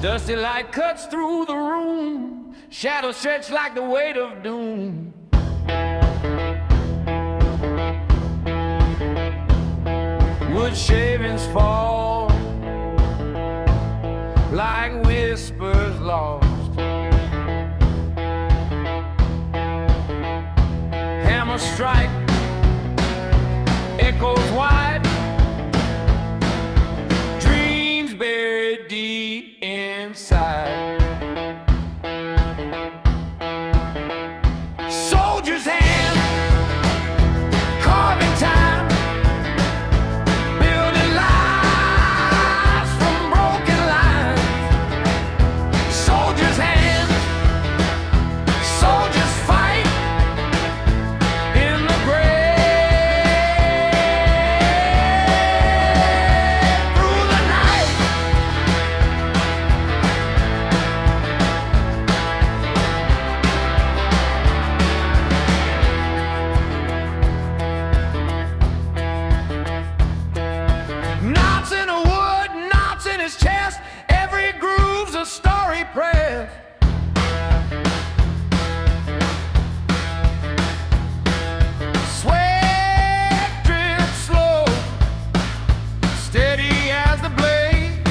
Dusty light cuts through the room, shadows stretch like the weight of doom. Wood shavings fall like whispers lost. Hammer strike echoes wide, dreams buried deep inside. Soldier's hand carving time, building lives from broken lines. Soldier's hand, soldiers fight in the grave. Through the night, knots in a wood, knots in his chest, every groove's a story pressed. Sweat drips slow, steady as the blade.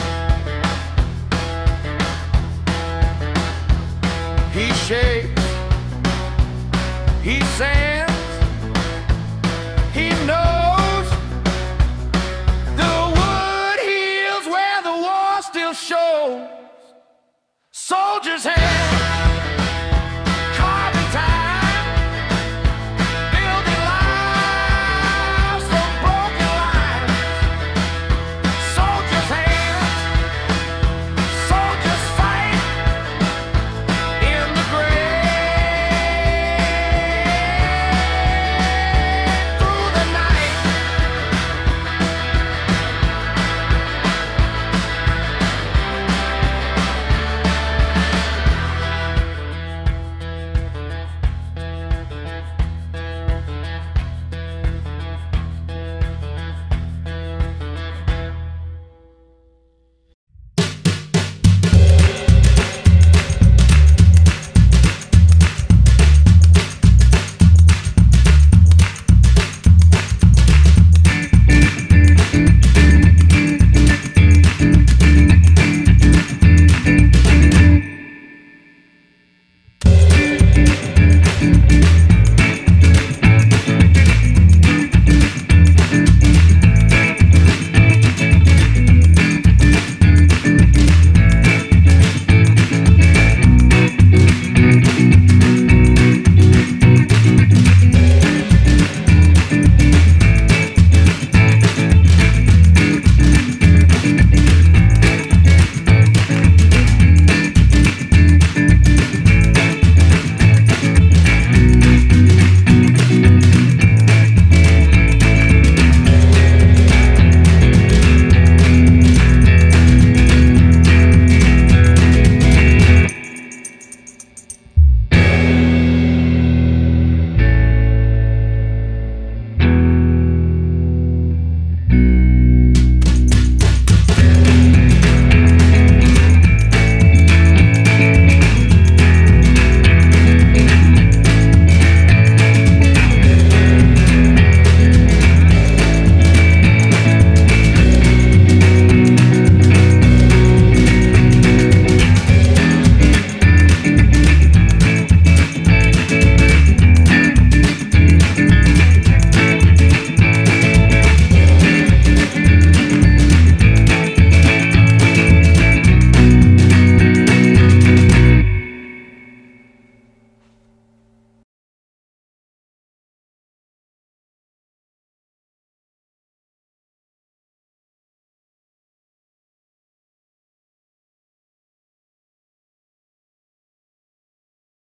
He shakes, he sands, he knows the wood heals where the war still shows. Soldier's hand